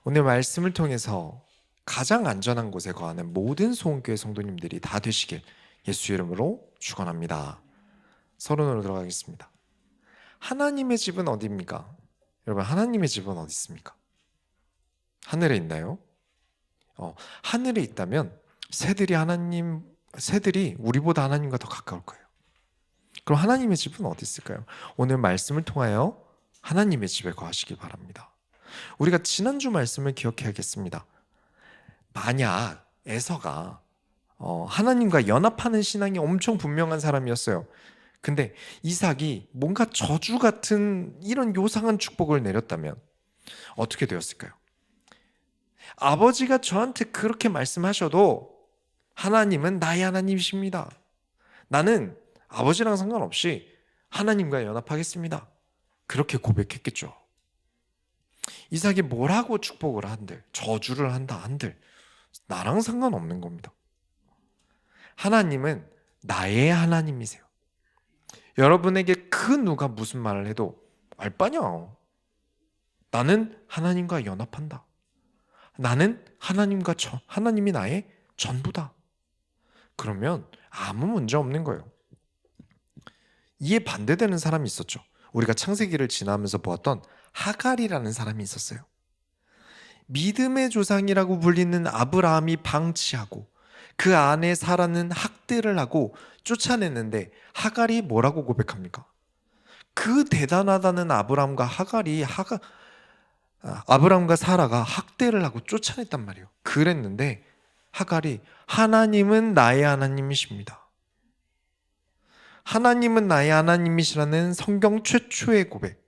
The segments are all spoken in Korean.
오늘 말씀을 통해서 가장 안전한 곳에 거하는 모든 소원교회 성도님들이 다 되시길 예수 이름으로 축원합니다. 서론으로 들어가겠습니다. 하나님의 집은 어디입니까? 여러분, 하나님의 집은 어디 있습니까? 하늘에 있나요? 하늘에 있다면 새들이 우리보다 하나님과 더 가까울 거예요. 그럼 하나님의 집은 어디 있을까요? 오늘 말씀을 통하여 하나님의 집에 거하시기 바랍니다. 우리가 지난주 말씀을 기억해야겠습니다. 만약 에서가 하나님과 연합하는 신앙이 엄청 분명한 사람이었어요. 근데 이삭이 뭔가 저주 같은 이런 요상한 축복을 내렸다면 어떻게 되었을까요? 아버지가 저한테 그렇게 말씀하셔도 하나님은 나의 하나님이십니다. 나는 아버지랑 상관없이 하나님과 연합하겠습니다. 그렇게 고백했겠죠. 이삭이 뭐라고 축복을 한들, 저주를 한다 한들 나랑 상관없는 겁니다. 하나님은 나의 하나님이세요. 여러분에게 그 누가 무슨 말을 해도 알바냐. 나는 하나님과 연합한다. 나는 하나님이 나의 전부다. 그러면 아무 문제 없는 거예요. 이에 반대되는 사람이 있었죠. 우리가 창세기를 지나면서 보았던 하갈이라는 사람이 있었어요. 믿음의 조상이라고 불리는 아브라함이 방치하고 그 안에 사라는 학대를 하고 쫓아냈는데 하갈이 뭐라고 고백합니까? 그 대단하다는 아브라함과 사라가 학대를 하고 쫓아냈단 말이에요. 그랬는데 하갈이 하나님은 나의 하나님이십니다. 하나님은 나의 하나님이시라는 성경 최초의 고백,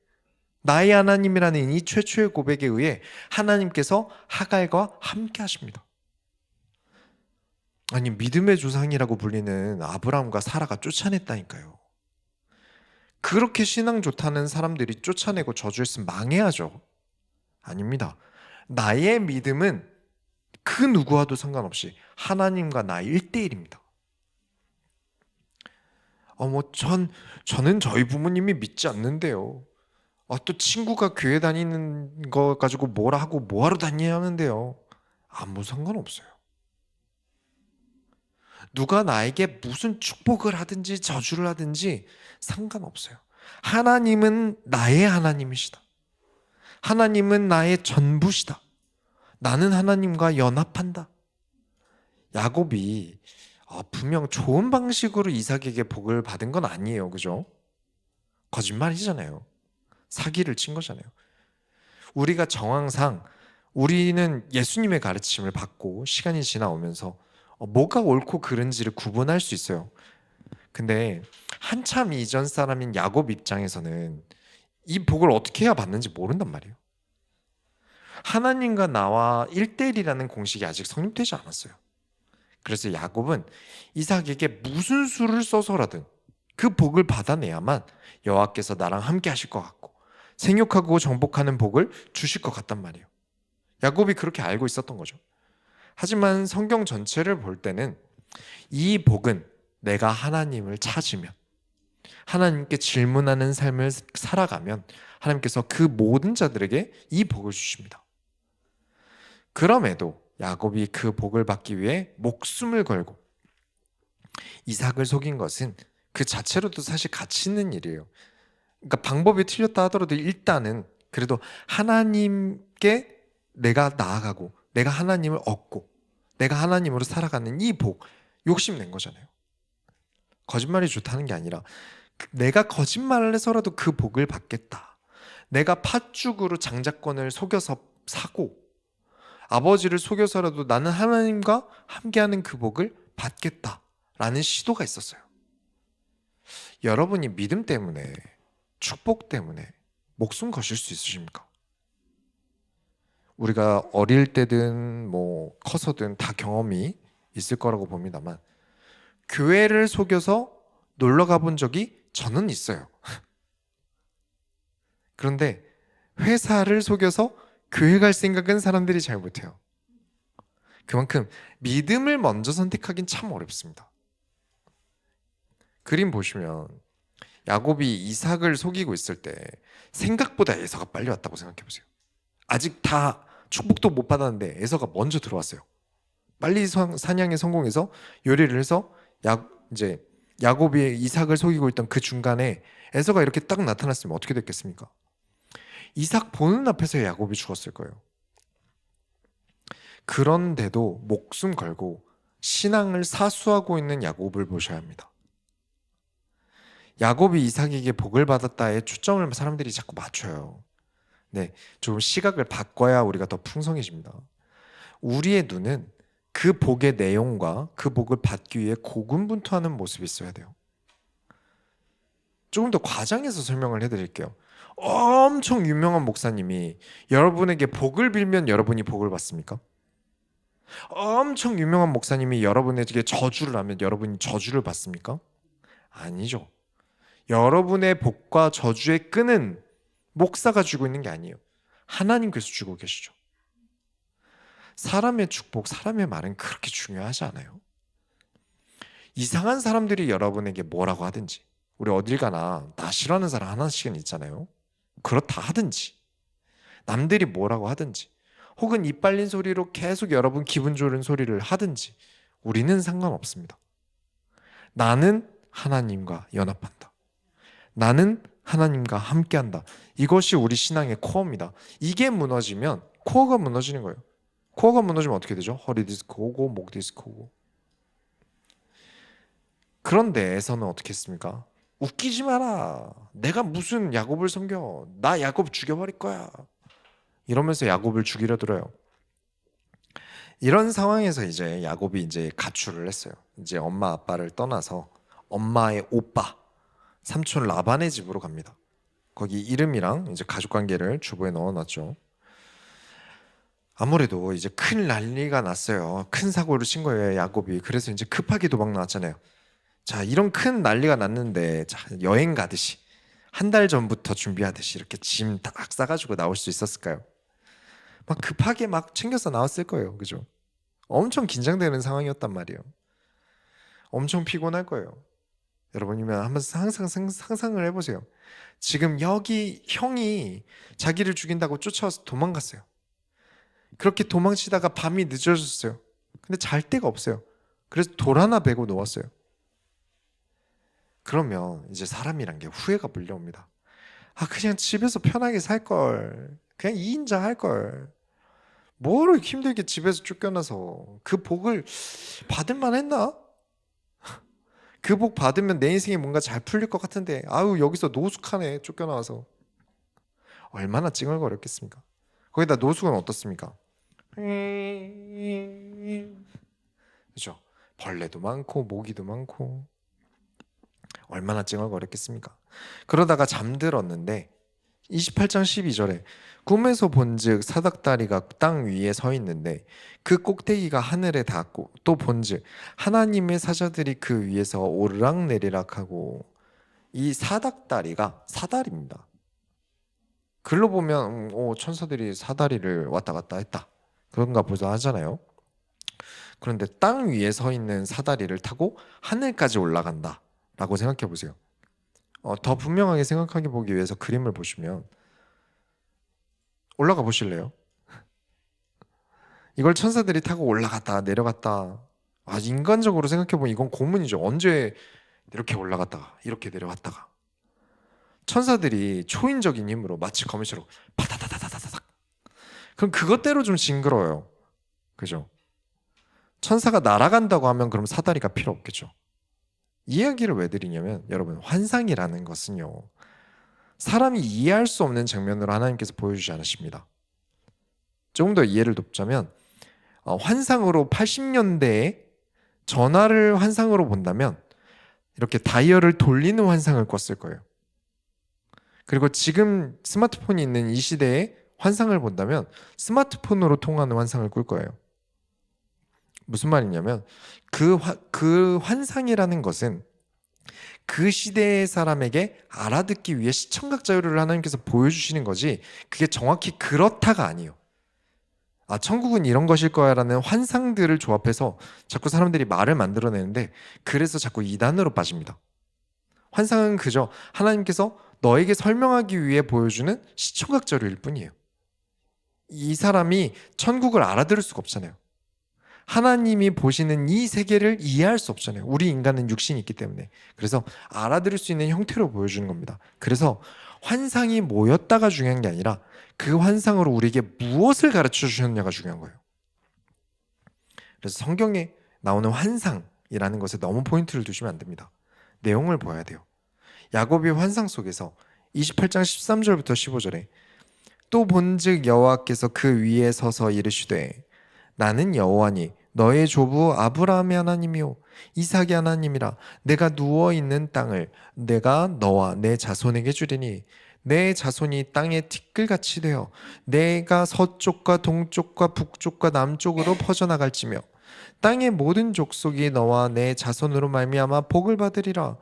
나의 하나님이라는 이 최초의 고백에 의해 하나님께서 하갈과 함께 하십니다. 아니, 믿음의 조상이라고 불리는 아브라함과 사라가 쫓아냈다니까요. 그렇게 신앙 좋다는 사람들이 쫓아내고 저주했으면 망해야죠. 아닙니다. 나의 믿음은 그 누구와도 상관없이 하나님과 나 1대1입니다. 저는 저희 부모님이 믿지 않는데요. 또 친구가 교회 다니는 거 가지고 뭐라 하고 뭐하러 다니냐 하는데요. 아무 상관없어요. 누가 나에게 무슨 축복을 하든지 저주를 하든지 상관없어요. 하나님은 나의 하나님이시다. 하나님은 나의 전부시다. 나는 하나님과 연합한다. 야곱이 분명 좋은 방식으로 이삭에게 복을 받은 건 아니에요. 그죠? 거짓말이잖아요. 사기를 친 거잖아요. 우리가 정황상 우리는 예수님의 가르침을 받고 시간이 지나오면서 뭐가 옳고 그른지를 구분할 수 있어요. 근데 한참 이전 사람인 야곱 입장에서는 이 복을 어떻게 해야 받는지 모른단 말이에요. 하나님과 나와 1대1이라는 공식이 아직 성립되지 않았어요. 그래서 야곱은 이삭에게 무슨 수를 써서라든 그 복을 받아내야만 여호와께서 나랑 함께 하실 것 같고 생육하고 정복하는 복을 주실 것 같단 말이에요. 야곱이 그렇게 알고 있었던 거죠. 하지만 성경 전체를 볼 때는 이 복은 내가 하나님을 찾으면, 하나님께 질문하는 삶을 살아가면 하나님께서 그 모든 자들에게 이 복을 주십니다. 그럼에도 야곱이 그 복을 받기 위해 목숨을 걸고 이삭을 속인 것은 그 자체로도 사실 가치 있는 일이에요. 그러니까 방법이 틀렸다 하더라도 일단은 그래도 하나님께 내가 나아가고 내가 하나님을 얻고 내가 하나님으로 살아가는 이 복, 욕심낸 거잖아요. 거짓말이 좋다는 게 아니라 내가 거짓말을 해서라도 그 복을 받겠다. 내가 팥죽으로 장자권을 속여서 사고 아버지를 속여서라도 나는 하나님과 함께하는 그 복을 받겠다라는 시도가 있었어요. 여러분이 믿음 때문에, 축복 때문에 목숨 거실 수 있으십니까? 우리가 어릴 때든 커서든 다 경험이 있을 거라고 봅니다만 교회를 속여서 놀러 가본 적이 저는 있어요. 그런데 회사를 속여서 교회 갈 생각은 사람들이 잘 못해요. 그만큼 믿음을 먼저 선택하긴 참 어렵습니다. 그림 보시면 야곱이 이삭을 속이고 있을 때 생각보다 에서가 빨리 왔다고 생각해 보세요. 아직 다 축복도 못 받았는데 에서가 먼저 들어왔어요. 빨리 사냥에 성공해서 요리를 해서 이제 야곱이 이삭을 속이고 있던 그 중간에 에서가 이렇게 딱 나타났으면 어떻게 됐겠습니까? 이삭 보는 앞에서 야곱이 죽었을 거예요. 그런데도 목숨 걸고 신앙을 사수하고 있는 야곱을 보셔야 합니다. 야곱이 이삭에게 복을 받았다에 초점을 사람들이 자꾸 맞춰요. 네, 좀 시각을 바꿔야 우리가 더 풍성해집니다. 우리의 눈은 그 복의 내용과 그 복을 받기 위해 고군분투하는 모습이 있어야 돼요. 조금 더 과장해서 설명을 해드릴게요. 엄청 유명한 목사님이 여러분에게 복을 빌면 여러분이 복을 받습니까? 엄청 유명한 목사님이 여러분에게 저주를 하면 여러분이 저주를 받습니까? 아니죠. 여러분의 복과 저주의 끈은 목사가 쥐고 있는 게 아니에요. 하나님께서 쥐고 계시죠. 사람의 축복, 사람의 말은 그렇게 중요하지 않아요. 이상한 사람들이 여러분에게 뭐라고 하든지, 우리 어딜 가나 나 싫어하는 사람 하나씩은 있잖아요. 그렇다 하든지, 남들이 뭐라고 하든지, 혹은 입 빨린 소리로 계속 여러분 기분 좋은 소리를 하든지 우리는 상관없습니다. 나는 하나님과 연합한다. 나는 하나님과 함께한다. 이것이 우리 신앙의 코어입니다. 이게 무너지면 코어가 무너지는 거예요. 코어가 무너지면 어떻게 되죠? 허리 디스크 오고 목 디스크 오고. 그런데 에서는 어떻게 했습니까? 웃기지 마라. 내가 무슨 야곱을 섬겨. 나 야곱 죽여버릴 거야. 이러면서 야곱을 죽이려 들어요. 이런 상황에서 이제 야곱이 이제 가출을 했어요. 이제 엄마 아빠를 떠나서 엄마의 오빠 삼촌 라반의 집으로 갑니다. 거기 이름이랑 이제 가족 관계를 주보에 넣어놨죠. 아무래도 이제 큰 난리가 났어요. 큰 사고를 친 거예요, 야곱이. 그래서 이제 급하게 도망 나왔잖아요. 자, 이런 큰 난리가 났는데 자, 여행 가듯이 한 달 전부터 준비하듯이 이렇게 짐 딱 싸가지고 나올 수 있었을까요? 막 급하게 막 챙겨서 나왔을 거예요, 그죠? 엄청 긴장되는 상황이었단 말이에요. 엄청 피곤할 거예요. 여러분이면 한번 항상 상상을 해보세요. 지금 여기 형이 자기를 죽인다고 쫓아와서 도망갔어요. 그렇게 도망치다가 밤이 늦어졌어요. 근데 잘 데가 없어요. 그래서 돌 하나 베고 누웠어요. 그러면 이제 사람이란 게 후회가 물려옵니다. 아, 그냥 집에서 편하게 살 걸. 그냥 2인자 할 걸. 뭐를 힘들게 집에서 쫓겨나서 그 복을 받을 만했나? 그 복 받으면 내 인생에 뭔가 잘 풀릴 것 같은데 아유 여기서 노숙하네 쫓겨나와서. 얼마나 찡얼거렸겠습니까? 거기다 노숙은 어떻습니까? 그죠? 벌레도 많고 모기도 많고 얼마나 찡얼거렸겠습니까? 그러다가 잠들었는데 28장 12절에 꿈에서 본즉 사닥다리가 땅 위에 서 있는데 그 꼭대기가 하늘에 닿았고 또 본즉 하나님의 사자들이 그 위에서 오르락내리락하고. 이 사닥다리가 사다리입니다. 글로 보면 천사들이 사다리를 왔다 갔다 했다 그런가 보다 하잖아요. 그런데 땅 위에 서 있는 사다리를 타고 하늘까지 올라간다 라고 생각해 보세요. 더 분명하게 생각하게 보기 위해서 그림을 보시면 올라가 보실래요? 이걸 천사들이 타고 올라갔다 내려갔다. 인간적으로 생각해보면 이건 고문이죠. 언제 이렇게 올라갔다가 이렇게 내려갔다가. 천사들이 초인적인 힘으로 마치 거미처럼 파다다다다다닥. 그럼 그것대로 좀 징그러워요. 그죠? 천사가 날아간다고 하면 그럼 사다리가 필요 없겠죠. 이 이야기를 왜 드리냐면 여러분, 환상이라는 것은요 사람이 이해할 수 없는 장면으로 하나님께서 보여주지 않으십니다. 조금 더 이해를 돕자면 환상으로 80년대에 전화를 환상으로 본다면 이렇게 다이얼을 돌리는 환상을 꿨을 거예요. 그리고 지금 스마트폰이 있는 이 시대에 환상을 본다면 스마트폰으로 통하는 환상을 꿀 거예요. 무슨 말이냐면 그 환상이라는 것은 그 시대의 사람에게 알아듣기 위해 시청각 자료를 하나님께서 보여주시는 거지 그게 정확히 그렇다가 아니에요. 천국은 이런 것일 거야 라는 환상들을 조합해서 자꾸 사람들이 말을 만들어내는데 그래서 자꾸 이단으로 빠집니다. 환상은 그저 하나님께서 너에게 설명하기 위해 보여주는 시청각 자료일 뿐이에요. 이 사람이 천국을 알아들을 수가 없잖아요. 하나님이 보시는 이 세계를 이해할 수 없잖아요. 우리 인간은 육신이 있기 때문에. 그래서 알아들을 수 있는 형태로 보여주는 겁니다. 그래서 환상이 뭐였다가 중요한 게 아니라 그 환상으로 우리에게 무엇을 가르쳐 주셨냐가 중요한 거예요. 그래서 성경에 나오는 환상이라는 것에 너무 포인트를 두시면 안 됩니다. 내용을 봐야 돼요. 야곱이 환상 속에서 28장 13절부터 15절에 또 본즉 여호와께서 그 위에 서서 이르시되 나는 여호와니 너의 조부 아브라함의 하나님이요 이삭의 하나님이라. 내가 누워 있는 땅을 내가 너와 내 자손에게 주리니 내 자손이 땅의 티끌같이 되어 내가 서쪽과 동쪽과 북쪽과 남쪽으로 퍼져나갈지며 땅의 모든 족속이 너와 내 자손으로 말미암아 복을 받으리라.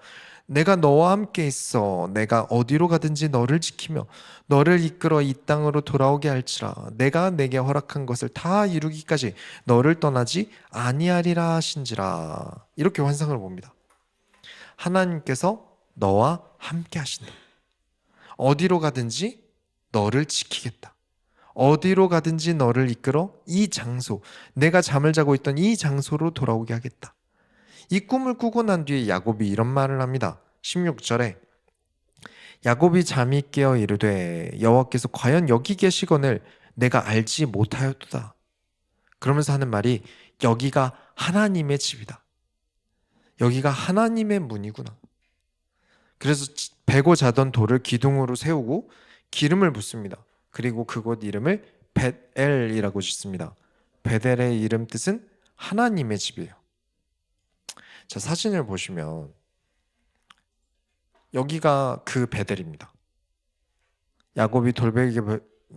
내가 너와 함께 있어 내가 어디로 가든지 너를 지키며 너를 이끌어 이 땅으로 돌아오게 할지라. 내가 내게 허락한 것을 다 이루기까지 너를 떠나지 아니하리라 하신지라. 이렇게 환상을 봅니다. 하나님께서 너와 함께 하신다. 어디로 가든지 너를 지키겠다. 어디로 가든지 너를 이끌어 이 장소, 내가 잠을 자고 있던 이 장소로 돌아오게 하겠다. 이 꿈을 꾸고 난 뒤에 야곱이 이런 말을 합니다. 16절에 야곱이 잠이 깨어 이르되 여호와께서 과연 여기 계시거늘 내가 알지 못하였도다. 그러면서 하는 말이 여기가 하나님의 집이다. 여기가 하나님의 문이구나. 그래서 베고 자던 돌을 기둥으로 세우고 기름을 붓습니다. 그리고 그곳 이름을 벳엘이라고 짓습니다. 벳엘의 이름 뜻은 하나님의 집이에요. 자, 사진을 보시면 여기가 그 벳엘입니다. 야곱이 돌베개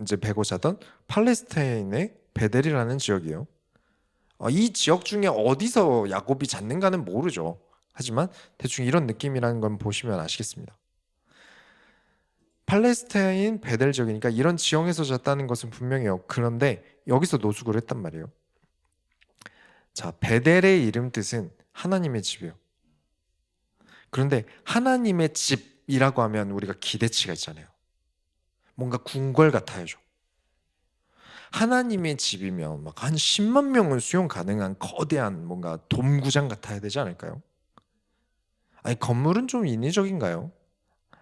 이제 베고 자던 팔레스타인의 벳엘이라는 지역이에요. 이 지역 중에 어디서 야곱이 잤는가는 모르죠. 하지만 대충 이런 느낌이라는 건 보시면 아시겠습니다. 팔레스타인 벳엘 지역이니까 이런 지형에서 잤다는 것은 분명해요. 그런데 여기서 노숙을 했단 말이에요. 자, 벳엘의 이름 뜻은 하나님의 집이에요. 그런데 하나님의 집이라고 하면 우리가 기대치가 있잖아요. 뭔가 궁궐 같아야죠. 하나님의 집이면 막 한 10만 명은 수용 가능한 거대한 뭔가 돔구장 같아야 되지 않을까요? 아니, 건물은 좀 인위적인가요?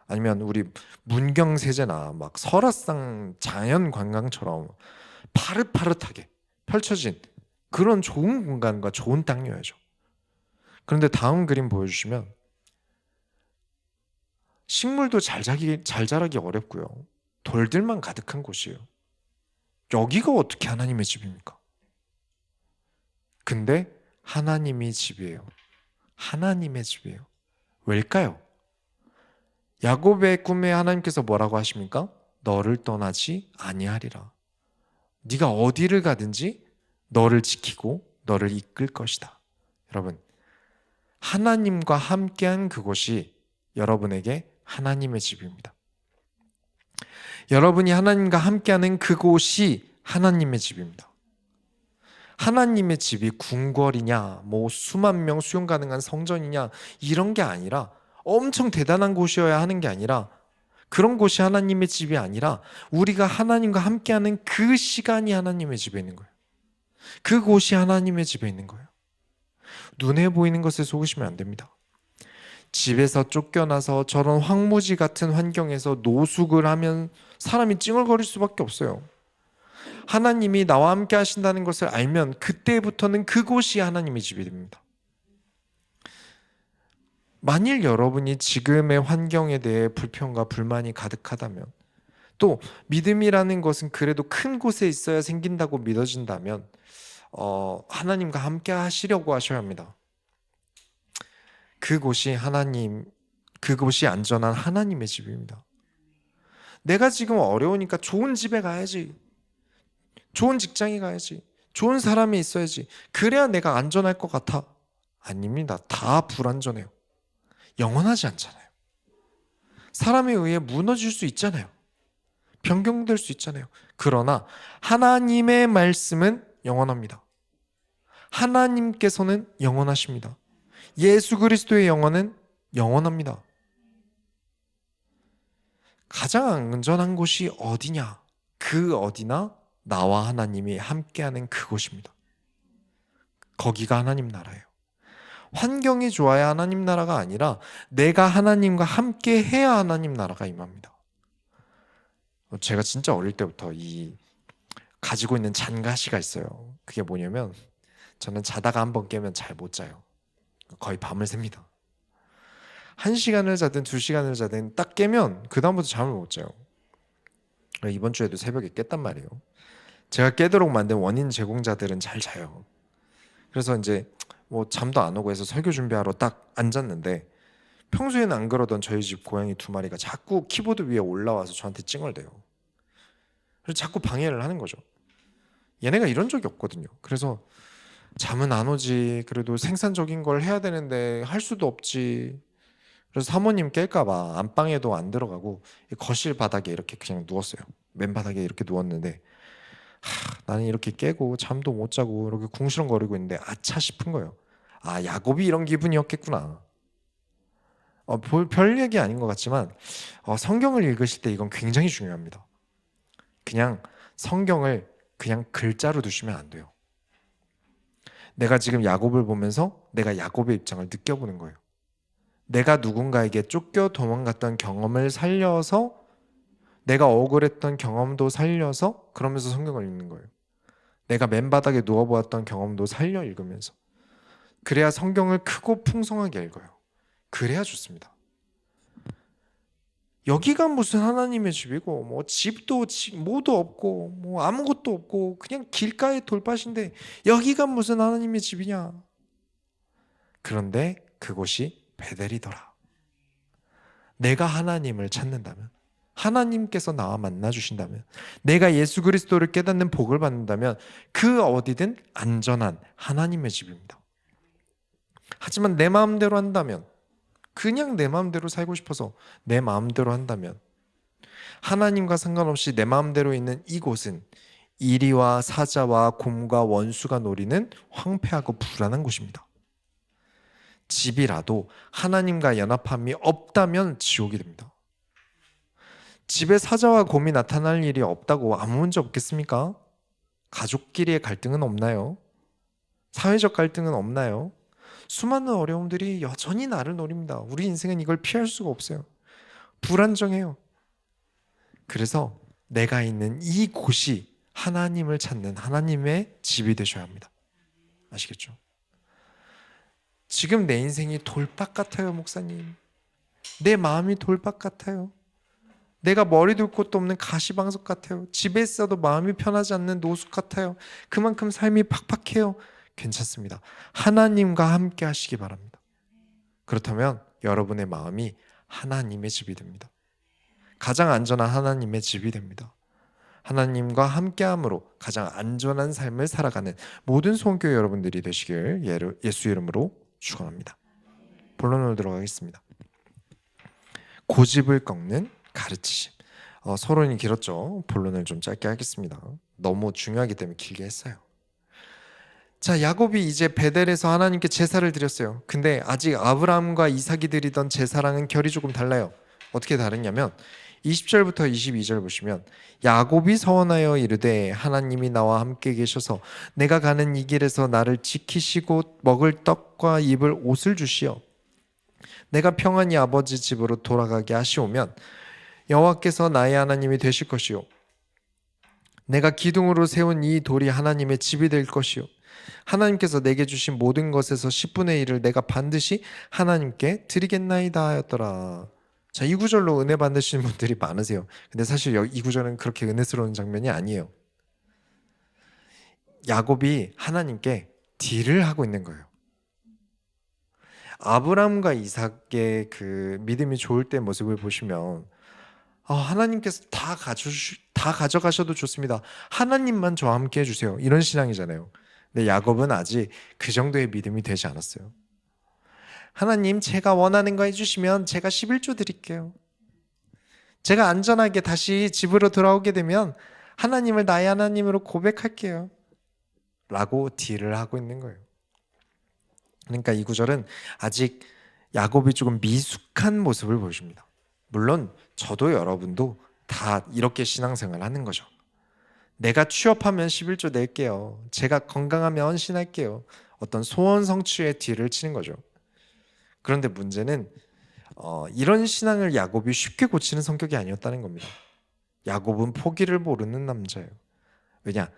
아니면 우리 문경세제나 막 설화상 자연관광처럼 파릇파릇하게 펼쳐진 그런 좋은 공간과 좋은 땅이어야죠. 그런데 다음 그림 보여주시면 식물도 잘 자라기 어렵고요. 돌들만 가득한 곳이에요. 여기가 어떻게 하나님의 집입니까? 근데 하나님의 집이에요. 하나님의 집이에요. 왜일까요? 야곱의 꿈에 하나님께서 뭐라고 하십니까? 너를 떠나지 아니하리라. 네가 어디를 가든지 너를 지키고 너를 이끌 것이다. 여러분, 하나님과 함께한 그곳이 여러분에게 하나님의 집입니다. 여러분이 하나님과 함께하는 그곳이 하나님의 집입니다. 하나님의 집이 궁궐이냐, 뭐 수만 명 수용 가능한 성전이냐 이런 게 아니라 엄청 대단한 곳이어야 하는 게 아니라 그런 곳이 하나님의 집이 아니라 우리가 하나님과 함께하는 그 시간이 하나님의 집에 있는 거예요. 그곳이 하나님의 집에 있는 거예요. 눈에 보이는 것에 속으시면 안 됩니다. 집에서 쫓겨나서 저런 황무지 같은 환경에서 노숙을 하면 사람이 찡얼거릴 수밖에 없어요. 하나님이 나와 함께 하신다는 것을 알면 그때부터는 그곳이 하나님의 집이 됩니다. 만일 여러분이 지금의 환경에 대해 불평과 불만이 가득하다면, 또 믿음이라는 것은 그래도 큰 곳에 있어야 생긴다고 믿어진다면 하나님과 함께 하시려고 하셔야 합니다. 그곳이 안전한 하나님의 집입니다. 내가 지금 어려우니까 좋은 집에 가야지, 좋은 직장에 가야지, 좋은 사람이 있어야지, 그래야 내가 안전할 것 같아. 아닙니다. 다 불안전해요. 영원하지 않잖아요. 사람에 의해 무너질 수 있잖아요. 변경될 수 있잖아요. 그러나 하나님의 말씀은 영원합니다. 하나님께서는 영원하십니다. 예수 그리스도의 영혼은 영원합니다. 가장 안전한 곳이 어디냐? 그 어디나 나와 하나님이 함께하는 그곳입니다. 거기가 하나님 나라예요. 환경이 좋아야 하나님 나라가 아니라 내가 하나님과 함께 해야 하나님 나라가 임합니다. 제가 진짜 어릴 때부터 가지고 있는 잔가시가 있어요. 그게 뭐냐면 저는 자다가 한번 깨면 잘 못 자요. 거의 밤을 샙니다. 1시간을 자든 2시간을 자든 딱 깨면 그 다음부터 잠을 못 자요. 이번 주에도 새벽에 깼단 말이에요. 제가 깨도록 만든 원인 제공자들은 잘 자요. 그래서 이제 뭐 잠도 안 오고 해서 설교 준비하러 딱 앉았는데, 평소에는 안 그러던 저희 집 고양이 2마리가 자꾸 키보드 위에 올라와서 저한테 찡얼대요. 그래서 자꾸 방해를 하는 거죠. 얘네가 이런 적이 없거든요. 그래서 잠은 안 오지, 그래도 생산적인 걸 해야 되는데 할 수도 없지. 그래서 사모님 깰까봐 안방에도 안 들어가고 거실 바닥에 이렇게 그냥 누웠어요. 맨바닥에 이렇게 누웠는데 나는 이렇게 깨고 잠도 못 자고 이렇게 궁시렁거리고 있는데 아차 싶은 거예요. 아, 야곱이 이런 기분이었겠구나. 별 얘기 아닌 것 같지만 성경을 읽으실 때 이건 굉장히 중요합니다. 그냥 성경을 그냥 글자로 두시면 안 돼요. 내가 지금 야곱을 보면서 내가 야곱의 입장을 느껴보는 거예요. 내가 누군가에게 쫓겨 도망갔던 경험을 살려서, 내가 억울했던 경험도 살려서 그러면서 성경을 읽는 거예요. 내가 맨바닥에 누워보았던 경험도 살려 읽으면서. 그래야 성경을 크고 풍성하게 읽어요. 그래야 좋습니다. 여기가 무슨 하나님의 집이고 뭐 집도 뭐도 없고 뭐 아무것도 없고 그냥 길가의 돌밭인데 여기가 무슨 하나님의 집이냐. 그런데 그곳이 베델이더라. 내가 하나님을 찾는다면, 하나님께서 나와 만나 주신다면, 내가 예수 그리스도를 깨닫는 복을 받는다면 그 어디든 안전한 하나님의 집입니다. 하지만 내 마음대로 한다면, 그냥 내 마음대로 살고 싶어서 내 마음대로 한다면, 하나님과 상관없이 내 마음대로 있는 이곳은 이리와 사자와 곰과 원수가 노리는 황폐하고 불안한 곳입니다. 집이라도 하나님과 연합함이 없다면 지옥이 됩니다. 집에 사자와 곰이 나타날 일이 없다고 아무 문제 없겠습니까? 가족끼리의 갈등은 없나요? 사회적 갈등은 없나요? 수많은 어려움들이 여전히 나를 노립니다. 우리 인생은 이걸 피할 수가 없어요. 불안정해요. 그래서 내가 있는 이 곳이 하나님을 찾는 하나님의 집이 되셔야 합니다. 아시겠죠? 지금 내 인생이 돌박 같아요, 목사님. 내 마음이 돌박 같아요. 내가 머리 둘 곳도 없는 가시방석 같아요. 집에 있어도 마음이 편하지 않는 노숙 같아요. 그만큼 삶이 팍팍해요. 괜찮습니다. 하나님과 함께 하시기 바랍니다. 그렇다면 여러분의 마음이 하나님의 집이 됩니다. 가장 안전한 하나님의 집이 됩니다. 하나님과 함께함으로 가장 안전한 삶을 살아가는 모든 소원교회 여러분들이 되시길 예수 이름으로 축원합니다. 본론으로 들어가겠습니다. 고집을 꺾는 가르치심. 서론이 길었죠. 본론을 좀 짧게 하겠습니다. 너무 중요하기 때문에 길게 했어요. 자, 야곱이 이제 베델에서 하나님께 제사를 드렸어요. 근데 아직 아브라함과 이삭이 드리던 제사랑은 결이 조금 달라요. 어떻게 다르냐면 20절부터 22절 보시면, 야곱이 서원하여 이르되 하나님이 나와 함께 계셔서 내가 가는 이 길에서 나를 지키시고 먹을 떡과 입을 옷을 주시어 내가 평안히 아버지 집으로 돌아가게 하시오면 여호와께서 나의 하나님이 되실 것이요 내가 기둥으로 세운 이 돌이 하나님의 집이 될 것이요 하나님께서 내게 주신 모든 것에서 10분의 1을 내가 반드시 하나님께 드리겠나이다 하였더라. 자, 이 구절로 은혜 받으시는 분들이 많으세요. 근데 사실 이 구절은 그렇게 은혜스러운 장면이 아니에요. 야곱이 하나님께 딜을 하고 있는 거예요. 아브라함과 이삭의 그 믿음이 좋을 때 모습을 보시면 하나님께서 다 가져가셔도 좋습니다. 하나님만 저와 함께 해주세요. 이런 신앙이잖아요. 근데 야곱은 아직 그 정도의 믿음이 되지 않았어요. 하나님, 제가 원하는 거 해주시면 제가 11조 드릴게요. 제가 안전하게 다시 집으로 돌아오게 되면 하나님을 나의 하나님으로 고백할게요. 라고 딜을 하고 있는 거예요. 그러니까 이 구절은 아직 야곱이 조금 미숙한 모습을 보여줍니다. 물론 저도 여러분도 다 이렇게 신앙생활 하는 거죠. 내가 취업하면 11조 낼게요. 제가 건강하면 헌신할게요. 어떤 소원 성취의 뒤를 치는 거죠. 그런데 문제는 이런 신앙을 야곱이 쉽게 고치는 성격이 아니었다는 겁니다. 야곱은 포기를 모르는 남자예요. 왜냐?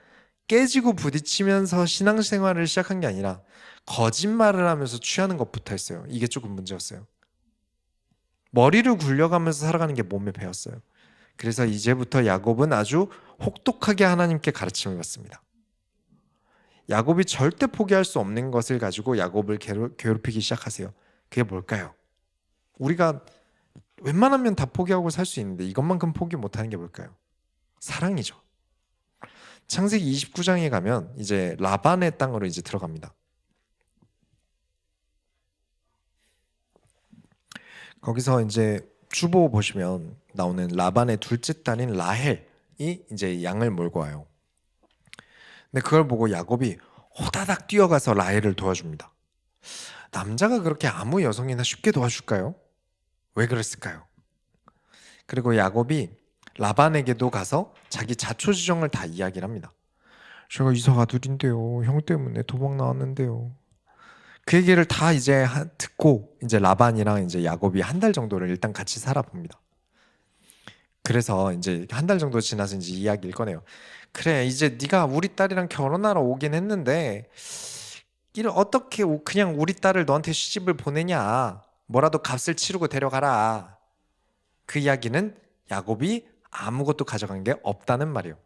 깨지고 부딪히면서 신앙생활을 시작한 게 아니라 거짓말을 하면서 취하는 것부터 했어요. 이게 조금 문제였어요. 머리를 굴려가면서 살아가는 게 몸에 배었어요. 그래서 이제부터 야곱은 아주 혹독하게 하나님께 가르침을 받습니다. 야곱이 절대 포기할 수 없는 것을 가지고 야곱을 괴롭히기 시작하세요. 그게 뭘까요? 우리가 웬만하면 다 포기하고 살 수 있는데 이것만큼 포기 못하는 게 뭘까요? 사랑이죠. 창세기 29장에 가면 이제 라반의 땅으로 이제 들어갑니다. 거기서 이제 주보 보시면 나오는 라반의 둘째 딸인 라헬이 이제 양을 몰고 와요. 근데 그걸 보고 야곱이 호다닥 뛰어가서 라헬을 도와줍니다. 남자가 그렇게 아무 여성이나 쉽게 도와줄까요? 왜 그랬을까요? 그리고 야곱이 라반에게도 가서 자기 자초지종을 다 이야기를 합니다. 제가 이삭 아들인데요. 형 때문에 도망 나왔는데요. 그 얘기를 다 이제 듣고 이제 라반이랑 이제 야곱이 한 달 정도를 일단 같이 살아봅니다. 그래서 이제 한 달 정도 지나서 이제 이야기를 꺼내요. 그래, 이제 네가 우리 딸이랑 결혼하러 오긴 했는데 이를 어떻게 그냥 우리 딸을 너한테 시집을 보내냐? 뭐라도 값을 치르고 데려가라. 그 이야기는 야곱이 아무것도 가져간 게 없다는 말이에요.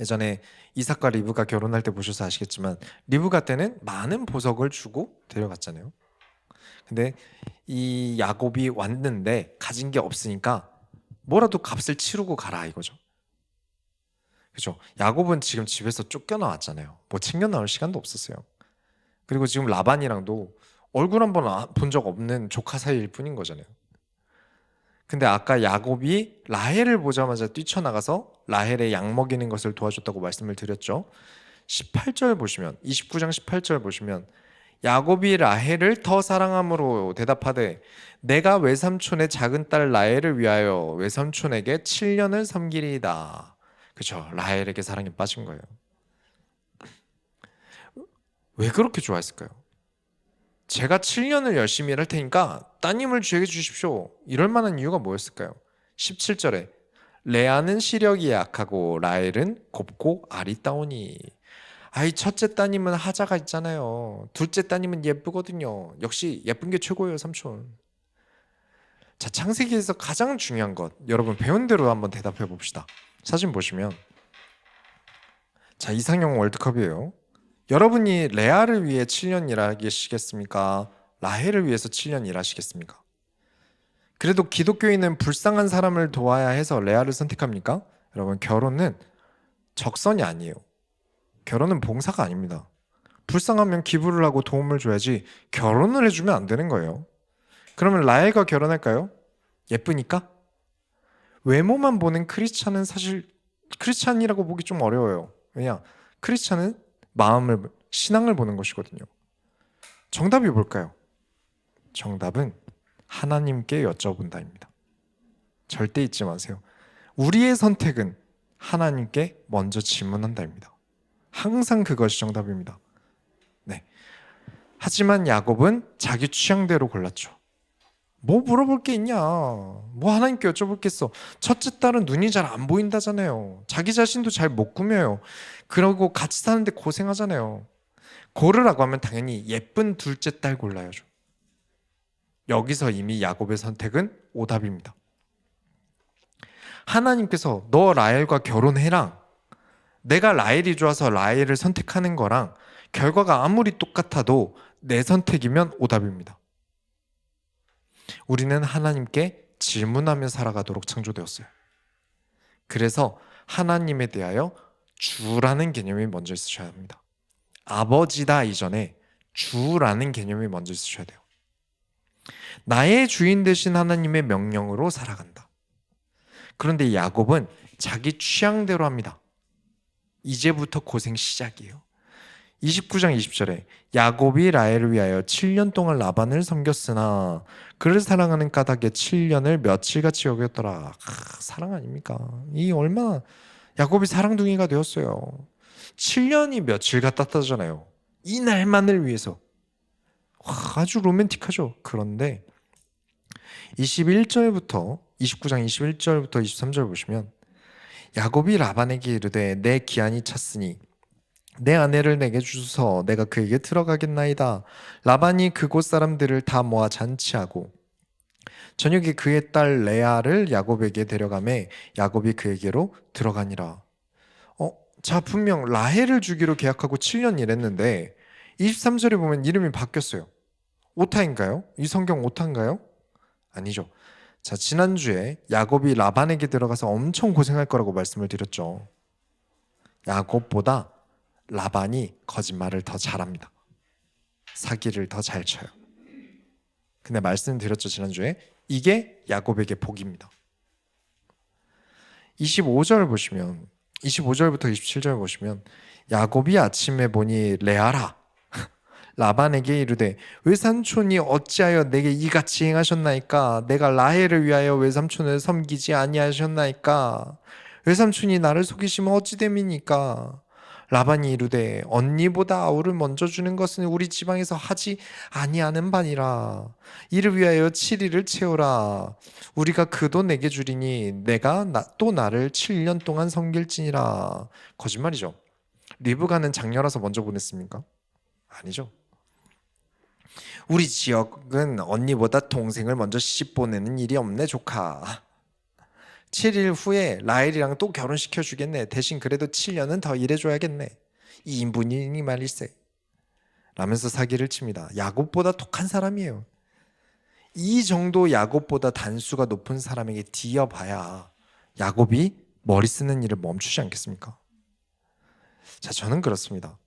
예전에 이삭과 리브가 결혼할 때 보셔서 아시겠지만 리브가 때는 많은 보석을 주고 데려갔잖아요. 근데 이 야곱이 왔는데 가진 게 없으니까 뭐라도 값을 치르고 가라 이거죠. 그렇죠? 야곱은 지금 집에서 쫓겨나왔잖아요. 뭐 챙겨 나올 시간도 없었어요. 그리고 지금 라반이랑도 얼굴 한번 본 적 없는 조카 사이일 뿐인 거잖아요. 근데 아까 야곱이 라헬을 보자마자 뛰쳐나가서 라헬의 양 먹이는 것을 도와줬다고 말씀을 드렸죠. 18절 보시면 29장 18절 보시면 야곱이 라헬을 더 사랑함으로 대답하되 내가 외삼촌의 작은 딸 라헬을 위하여 외삼촌에게 7년을 섬기리이다. 그렇죠. 라헬에게 사랑에 빠진 거예요. 왜 그렇게 좋아했을까요? 제가 7년을 열심히 할 테니까 따님을 주게 주십시오. 이럴 만한 이유가 뭐였을까요? 17절에 레아는 시력이 약하고 라헬은 곱고 아리따우니. 아이, 첫째 따님은 하자가 있잖아요. 둘째 따님은 예쁘거든요. 역시 예쁜 게 최고예요, 삼촌. 자, 창세기에서 가장 중요한 것, 여러분 배운 대로 한번 대답해 봅시다. 사진 보시면 자, 이상형 월드컵이에요. 여러분이 레아를 위해 7년 일하시겠습니까? 라헬을 위해서 7년 일하시겠습니까? 그래도 기독교인은 불쌍한 사람을 도와야 해서 레아를 선택합니까? 여러분, 결혼은 적선이 아니에요. 결혼은 봉사가 아닙니다. 불쌍하면 기부를 하고 도움을 줘야지 결혼을 해주면 안 되는 거예요. 그러면 라헬과 결혼할까요? 예쁘니까? 외모만 보는 크리스찬은 사실 크리스찬이라고 보기 좀 어려워요. 왜냐? 크리스찬은 마음을, 신앙을 보는 것이거든요. 정답이 뭘까요? 정답은 하나님께 여쭤본다입니다. 절대 잊지 마세요. 우리의 선택은 하나님께 먼저 질문한다입니다. 항상 그것이 정답입니다. 네. 하지만 야곱은 자기 취향대로 골랐죠. 뭐 물어볼 게 있냐? 뭐 하나님께 여쭤볼 게 있어? 첫째 딸은 눈이 잘 안 보인다잖아요. 자기 자신도 잘 못 꾸며요. 그러고 같이 사는데 고생하잖아요. 고르라고 하면 당연히 예쁜 둘째 딸 골라야죠. 여기서 이미 야곱의 선택은 오답입니다. 하나님께서 너 라헬과 결혼해라. 내가 라헬이 좋아서 라헬을 선택하는 거랑 결과가 아무리 똑같아도 내 선택이면 오답입니다. 우리는 하나님께 질문하며 살아가도록 창조되었어요. 그래서 하나님에 대하여 주라는 개념이 먼저 있으셔야 합니다. 아버지다 이전에 주라는 개념이 먼저 있으셔야 돼요. 나의 주인 되신 하나님의 명령으로 살아간다. 그런데 야곱은 자기 취향대로 합니다. 이제부터 고생 시작이에요. 29장 20절에 야곱이 라헬을 위하여 7년 동안 라반을 섬겼으나 그를 사랑하는 까닭에 7년을 며칠같이 여겼더라. 사랑 아닙니까? 이 얼마나 야곱이 사랑둥이가 되었어요. 7년이 며칠 같았다잖아요. 이 날만을 위해서. 와, 아주 로맨틱하죠. 그런데 21절부터 29장 21절부터 23절 보시면 야곱이 라반에게 이르되 내 기한이 찼으니 내 아내를 내게 주소서 내가 그에게 들어가겠나이다. 라반이 그곳 사람들을 다 모아 잔치하고 저녁에 그의 딸 레아를 야곱에게 데려가매 야곱이 그에게로 들어가니라. 자, 분명 라헬을 주기로 계약하고 7년 일했는데 23절에 보면 이름이 바뀌었어요. 오타인가요? 이 성경 오타인가요? 아니죠. 자, 지난주에 야곱이 라반에게 들어가서 엄청 고생할 거라고 말씀을 드렸죠. 야곱보다 라반이 거짓말을 더 잘합니다. 사기를 더 잘 쳐요. 근데 말씀드렸죠, 지난주에. 이게 야곱에게 복입니다. 25절 보시면 25절부터 27절 보시면 야곱이 아침에 보니 레아라 라반에게 이르되 외삼촌이 어찌하여 내게 이같이 행하셨나이까? 내가 라헬을 위하여 외삼촌을 섬기지 아니하셨나이까? 외삼촌이 나를 속이시면 어찌 됨이니까? 라반이 이르되 언니보다 아우를 먼저 주는 것은 우리 지방에서 하지 아니하는 바니라. 이를 위하여 7일을 채우라. 우리가 그 돈 내게 주리니 내가 또 나를 7년 동안 섬길지니라. 거짓말이죠. 리브가는 장녀라서 먼저 보냈습니까? 아니죠. 우리 지역은 언니보다 동생을 먼저 시집 보내는 일이 없네 조카. 7일 후에 라헬이랑 또 결혼시켜 주겠네. 대신 그래도 7년은 더 일해줘야겠네. 2인분이니 말일세. 라면서 사기를 칩니다. 야곱보다 독한 사람이에요. 이 정도 야곱보다 단수가 높은 사람에게 뒤어봐야 야곱이 머리 쓰는 일을 멈추지 않겠습니까? 자, 저는 그렇습니다.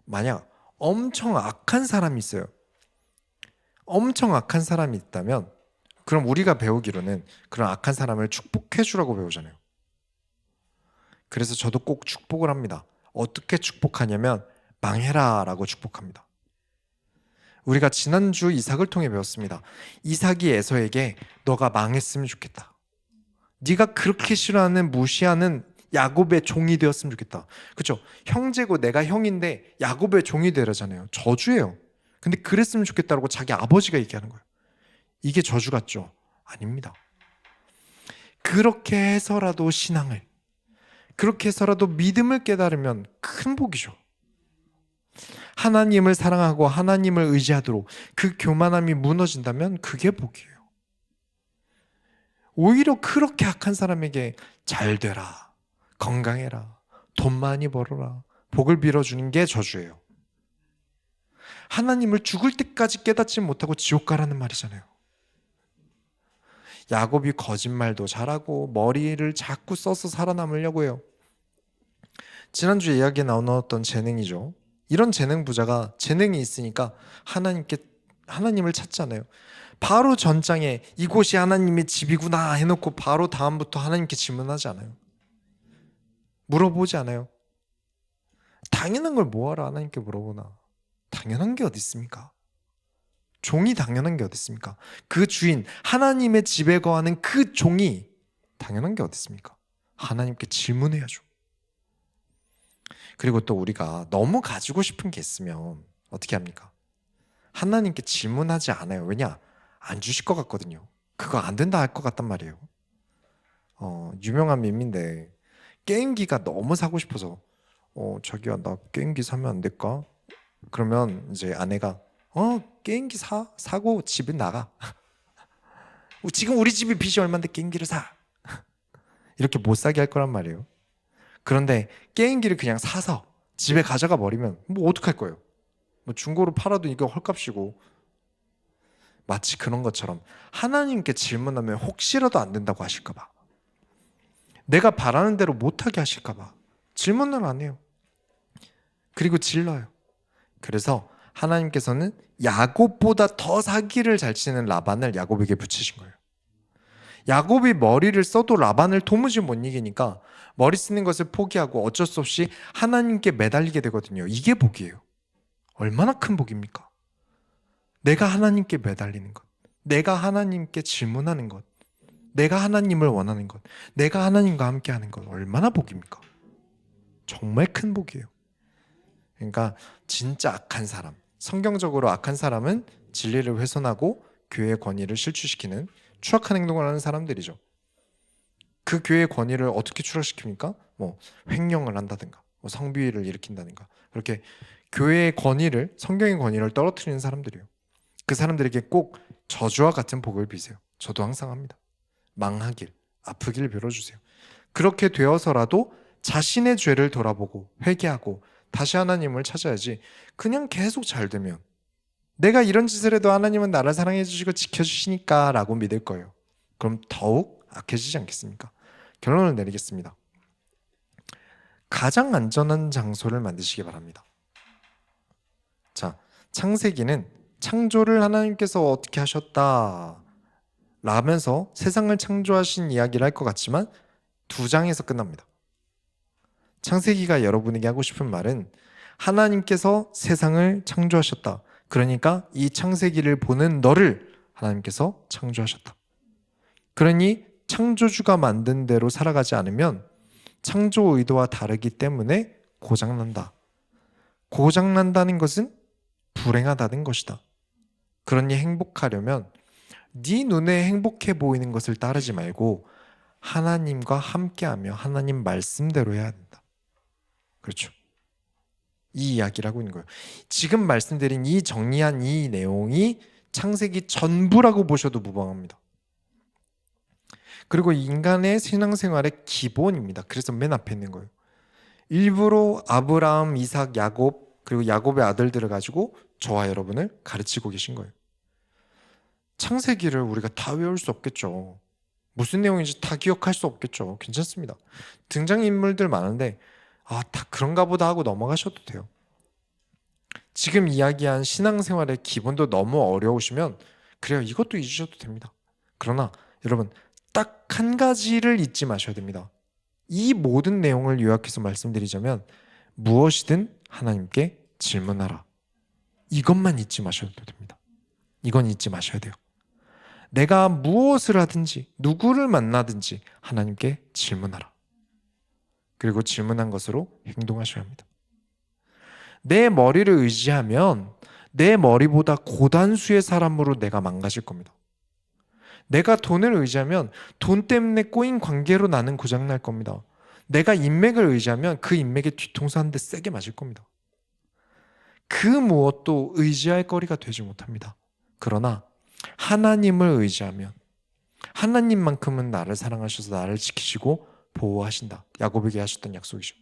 만약 엄청 악한 사람이 있어요. 엄청 악한 사람이 있다면 그럼 우리가 배우기로는 그런 악한 사람을 축복해 주라고 배우잖아요. 그래서 저도 꼭 축복을 합니다. 어떻게 축복하냐면 망해라 라고 축복합니다. 우리가 지난주 이삭을 통해 배웠습니다. 이삭이 에서에게 너가 망했으면 좋겠다. 네가 그렇게 싫어하는 무시하는 야곱의 종이 되었으면 좋겠다. 그렇죠? 형제고 내가 형인데 야곱의 종이 되라잖아요. 저주예요. 근데 그랬으면 좋겠다고 자기 아버지가 얘기하는 거예요. 이게 저주 같죠? 아닙니다. 그렇게 해서라도 신앙을, 그렇게 해서라도 믿음을 깨달으면 큰 복이죠. 하나님을 사랑하고 하나님을 의지하도록 그 교만함이 무너진다면 그게 복이에요. 오히려 그렇게 악한 사람에게 잘 되라, 건강해라, 돈 많이 벌어라, 복을 빌어주는 게 저주예요. 하나님을 죽을 때까지 깨닫지 못하고 지옥 가라는 말이잖아요. 야곱이 거짓말도 잘하고 머리를 자꾸 써서 살아남으려고 해요. 지난주에 이야기에 나눴던 재능이죠. 이런 재능 부자가 재능이 있으니까 하나님을 찾잖아요. 바로 전장에 이곳이 하나님의 집이구나 해놓고 바로 다음부터 하나님께 질문하지 않아요. 물어보지 않아요. 당연한 걸 뭐하러 하나님께 물어보나. 당연한 게 어디 있습니까? 종이 당연한 게 어디 있습니까? 그 주인 하나님의 집에 거하는 그 종이 당연한 게 어디 있습니까? 하나님께 질문해야죠. 그리고 또 우리가 너무 가지고 싶은 게 있으면 어떻게 합니까? 하나님께 질문하지 않아요. 왜냐? 안 주실 것 같거든요. 그거 안 된다 할 것 같단 말이에요. 유명한 밈인데 게임기가 너무 사고 싶어서 자기야 나 게임기 사면 안 될까? 그러면 이제 아내가 게임기 사고 집에 나가. 지금 우리 집이 빚이 얼마인데 게임기를 사. 이렇게 못 사게 할 거란 말이에요. 그런데 게임기를 그냥 사서 집에 가져가 버리면 뭐 어떡할 거예요? 뭐 중고로 팔아도 이거 헐값이고. 마치 그런 것처럼 하나님께 질문하면 혹시라도 안 된다고 하실까 봐, 내가 바라는 대로 못하게 하실까 봐 질문을 안 해요. 그리고 질러요. 그래서 하나님께서는 야곱보다 더 사기를 잘 치는 라반을 야곱에게 붙이신 거예요. 야곱이 머리를 써도 라반을 도무지 못 이기니까 머리 쓰는 것을 포기하고 어쩔 수 없이 하나님께 매달리게 되거든요. 이게 복이에요. 얼마나 큰 복입니까? 내가 하나님께 매달리는 것, 내가 하나님께 질문하는 것, 내가 하나님을 원하는 것, 내가 하나님과 함께하는 것 얼마나 복입니까? 정말 큰 복이에요. 그러니까 진짜 악한 사람, 성경적으로 악한 사람은 진리를 훼손하고 교회의 권위를 실추시키는 추악한 행동을 하는 사람들이죠. 그 교회의 권위를 어떻게 추락시킵니까? 뭐 횡령을 한다든가, 뭐 성비위를 일으킨다든가, 그렇게 교회의 권위를, 성경의 권위를 떨어뜨리는 사람들이에요. 그 사람들에게 꼭 저주와 같은 복을 비세요. 저도 항상 합니다. 망하길, 아프길 빌어주세요. 그렇게 되어서라도 자신의 죄를 돌아보고 회개하고 다시 하나님을 찾아야지, 그냥 계속 잘 되면 내가 이런 짓을 해도 하나님은 나를 사랑해 주시고 지켜주시니까 라고 믿을 거예요. 그럼 더욱 악해지지 않겠습니까? 결론을 내리겠습니다. 가장 안전한 장소를 만드시기 바랍니다. 자, 창세기는 창조를 하나님께서 어떻게 하셨다 라면서 세상을 창조하신 이야기를 할 것 같지만 2장에서 끝납니다. 창세기가 여러분에게 하고 싶은 말은 하나님께서 세상을 창조하셨다. 그러니까 이 창세기를 보는 너를 하나님께서 창조하셨다. 그러니 창조주가 만든 대로 살아가지 않으면 창조 의도와 다르기 때문에 고장난다. 고장난다는 것은 불행하다는 것이다. 그러니 행복하려면 네 눈에 행복해 보이는 것을 따르지 말고 하나님과 함께하며 하나님 말씀대로 해야 된다. 그렇죠. 이 이야기를 하고 있는 거예요. 지금 말씀드린 이 정리한 이 내용이 창세기 전부라고 보셔도 무방합니다. 그리고 인간의 신앙생활의 기본입니다. 그래서 맨 앞에 있는 거예요. 일부러 아브라함, 이삭, 야곱, 그리고 야곱의 아들들을 가지고 저와 여러분을 가르치고 계신 거예요. 창세기를 우리가 다 외울 수 없겠죠. 무슨 내용인지 다 기억할 수 없겠죠. 괜찮습니다. 등장인물들 많은데 다 그런가 보다 하고 넘어가셔도 돼요. 지금 이야기한 신앙생활의 기본도 너무 어려우시면 그래요, 이것도 잊으셔도 됩니다. 그러나 여러분, 딱 한 가지를 잊지 마셔야 됩니다. 이 모든 내용을 요약해서 말씀드리자면 무엇이든 하나님께 질문하라. 이것만 잊지 마셔도 됩니다. 이건 잊지 마셔야 돼요. 내가 무엇을 하든지 누구를 만나든지 하나님께 질문하라. 그리고 질문한 것으로 행동하셔야 합니다. 내 머리를 의지하면 내 머리보다 고단수의 사람으로 내가 망가질 겁니다. 내가 돈을 의지하면 돈 때문에 꼬인 관계로 나는 고장날 겁니다. 내가 인맥을 의지하면 그 인맥에 뒤통수 한 대 세게 맞을 겁니다. 그 무엇도 의지할 거리가 되지 못합니다. 그러나 하나님을 의지하면 하나님만큼은 나를 사랑하셔서 나를 지키시고 보호하신다. 야곱에게 하셨던 약속이죠.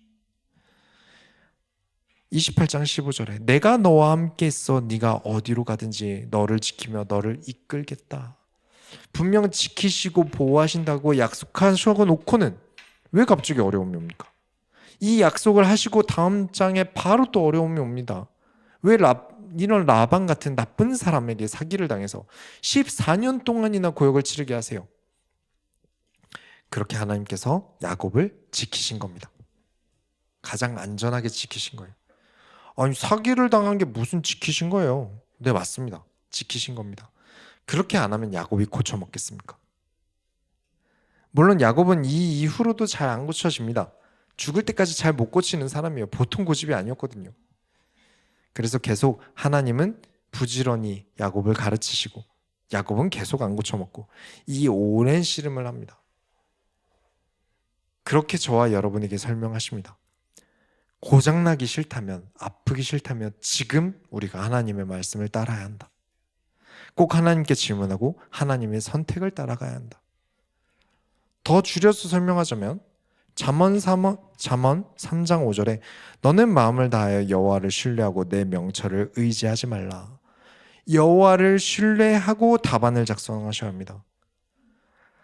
28장 15절에 내가 너와 함께 있어 네가 어디로 가든지 너를 지키며 너를 이끌겠다. 분명 지키시고 보호하신다고 약속하셔 놓고는 왜 갑자기 어려움이 옵니까? 이 약속을 하시고 다음 장에 바로 또 어려움이 옵니다. 왜 이런 라반 같은 나쁜 사람에게 사기를 당해서 14년 동안이나 고역을 치르게 하세요? 그렇게 하나님께서 야곱을 지키신 겁니다. 가장 안전하게 지키신 거예요. 아니, 사기를 당한 게 무슨 지키신 거예요? 네, 맞습니다. 지키신 겁니다. 그렇게 안 하면 야곱이 고쳐먹겠습니까? 물론 야곱은 이 이후로도 잘 안 고쳐집니다. 죽을 때까지 잘 못 고치는 사람이에요. 보통 고집이 아니었거든요. 그래서 계속 하나님은 부지런히 야곱을 가르치시고 야곱은 계속 안 고쳐먹고 이 오랜 씨름을 합니다. 그렇게 저와 여러분에게 설명하십니다. 고장나기 싫다면, 아프기 싫다면 지금 우리가 하나님의 말씀을 따라야 한다. 꼭 하나님께 질문하고 하나님의 선택을 따라가야 한다. 더 줄여서 설명하자면 잠언 3장 5절에 너는 마음을 다하여 여호와를 신뢰하고 내 명철을 의지하지 말라. 여호와를 신뢰하고 답안을 작성하셔야 합니다.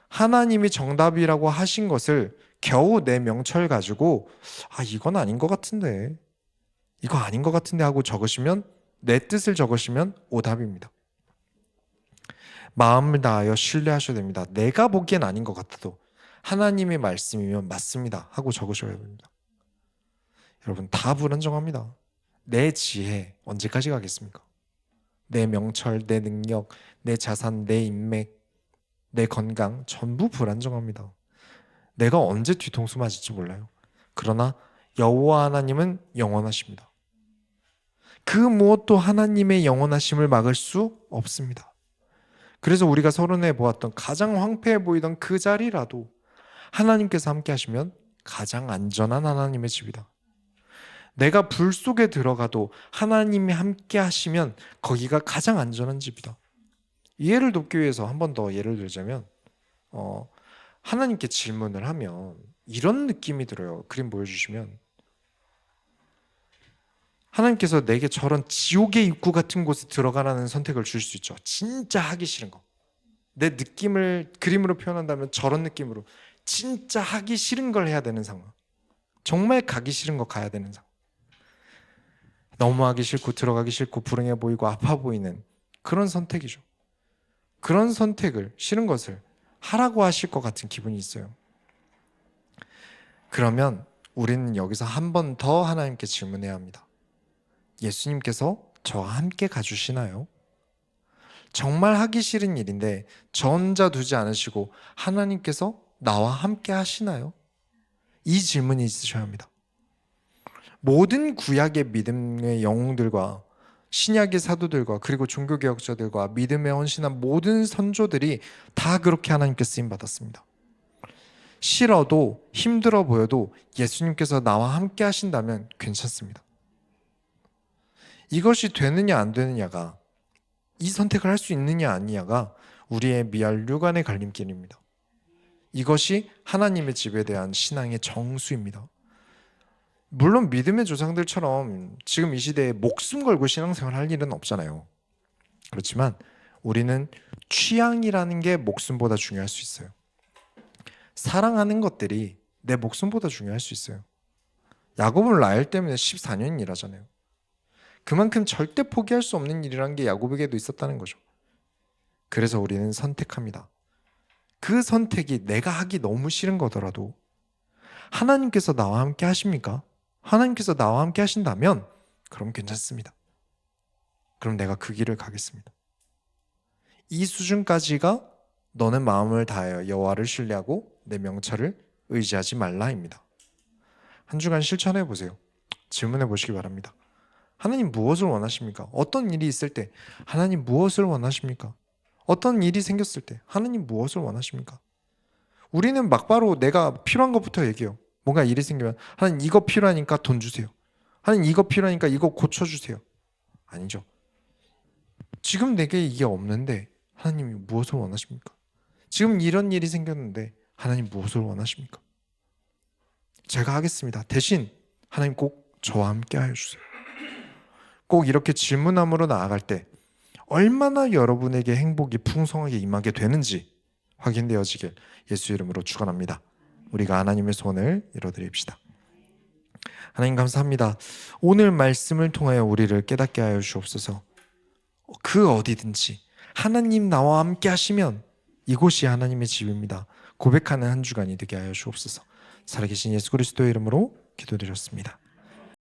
하나님이 정답이라고 하신 것을 겨우 내 명철 가지고 이건 아닌 것 같은데, 이거 아닌 것 같은데 하고 적으시면, 내 뜻을 적으시면 오답입니다. 마음을 다하여 신뢰하셔야 됩니다. 내가 보기엔 아닌 것 같아도 하나님의 말씀이면 맞습니다 하고 적으셔야 됩니다. 여러분, 다 불안정합니다. 내 지혜 언제까지 가겠습니까? 내 명철, 내 능력, 내 자산, 내 인맥, 내 건강 전부 불안정합니다. 내가 언제 뒤통수 맞을지 몰라요. 그러나 여호와 하나님은 영원하십니다. 그 무엇도 하나님의 영원하심을 막을 수 없습니다. 그래서 우리가 서론에 보았던 가장 황폐해 보이던 그 자리라도 하나님께서 함께 하시면 가장 안전한 하나님의 집이다. 내가 불 속에 들어가도 하나님이 함께 하시면 거기가 가장 안전한 집이다. 이해를 돕기 위해서 한 번 더 예를 들자면 하나님께 질문을 하면 이런 느낌이 들어요. 그림 보여주시면 하나님께서 내게 저런 지옥의 입구 같은 곳에 들어가라는 선택을 줄 수 있죠. 진짜 하기 싫은 거. 내 느낌을 그림으로 표현한다면 저런 느낌으로 진짜 하기 싫은 걸 해야 되는 상황. 정말 가기 싫은 거 가야 되는 상황. 너무 하기 싫고 들어가기 싫고 불행해 보이고 아파 보이는 그런 선택이죠. 그런 선택을 싫은 것을 하라고 하실 것 같은 기분이 있어요. 그러면 우리는 여기서 한 번 더 하나님께 질문해야 합니다. 예수님께서 저와 함께 가주시나요? 정말 하기 싫은 일인데 저 혼자 두지 않으시고 하나님께서 나와 함께 하시나요? 이 질문이 있으셔야 합니다. 모든 구약의 믿음의 영웅들과 신약의 사도들과 그리고 종교개혁자들과 믿음에 헌신한 모든 선조들이 다 그렇게 하나님께 쓰임받았습니다. 싫어도 힘들어 보여도 예수님께서 나와 함께 하신다면 괜찮습니다. 이것이 되느냐 안 되느냐가, 이 선택을 할 수 있느냐 아니냐가 우리의 미알 간의 갈림길입니다. 이것이 하나님의 집에 대한 신앙의 정수입니다. 물론 믿음의 조상들처럼 지금 이 시대에 목숨 걸고 신앙생활 할 일은 없잖아요. 그렇지만 우리는 취향이라는 게 목숨보다 중요할 수 있어요. 사랑하는 것들이 내 목숨보다 중요할 수 있어요. 야곱은 라헬 때문에 14년 일하잖아요. 그만큼 절대 포기할 수 없는 일이라는 게 야곱에게도 있었다는 거죠. 그래서 우리는 선택합니다. 그 선택이 내가 하기 너무 싫은 거더라도 하나님께서 나와 함께 하십니까? 하나님께서 나와 함께 하신다면 그럼 괜찮습니다. 그럼 내가 그 길을 가겠습니다. 이 수준까지가 너는 마음을 다하여 여호와를 신뢰하고 내 명철을 의지하지 말라입니다. 한 주간 실천해 보세요. 질문해 보시기 바랍니다. 하나님 무엇을 원하십니까? 어떤 일이 있을 때 하나님 무엇을 원하십니까? 어떤 일이 생겼을 때 하나님 무엇을 원하십니까? 우리는 막바로 내가 필요한 것부터 얘기해요. 뭔가 일이 생기면 하나님 이거 필요하니까 돈 주세요. 하나님 이거 필요하니까 이거 고쳐주세요. 아니죠. 지금 내게 이게 없는데 하나님이 무엇을 원하십니까? 지금 이런 일이 생겼는데 하나님 무엇을 원하십니까? 제가 하겠습니다. 대신 하나님 꼭 저와 함께 하여 주세요. 꼭 이렇게 질문함으로 나아갈 때 얼마나 여러분에게 행복이 풍성하게 임하게 되는지 확인되어지길 예수 이름으로 축원합니다. 우리가 하나님의 손을 이뤄드립시다. 하나님 감사합니다. 오늘 말씀을 통하여 우리를 깨닫게 하여 주옵소서. 그 어디든지 하나님 나와 함께 하시면 이곳이 하나님의 집입니다. 고백하는 한 주간이 되게 하여 주옵소서. 살아계신 예수 그리스도의 이름으로 기도드렸습니다.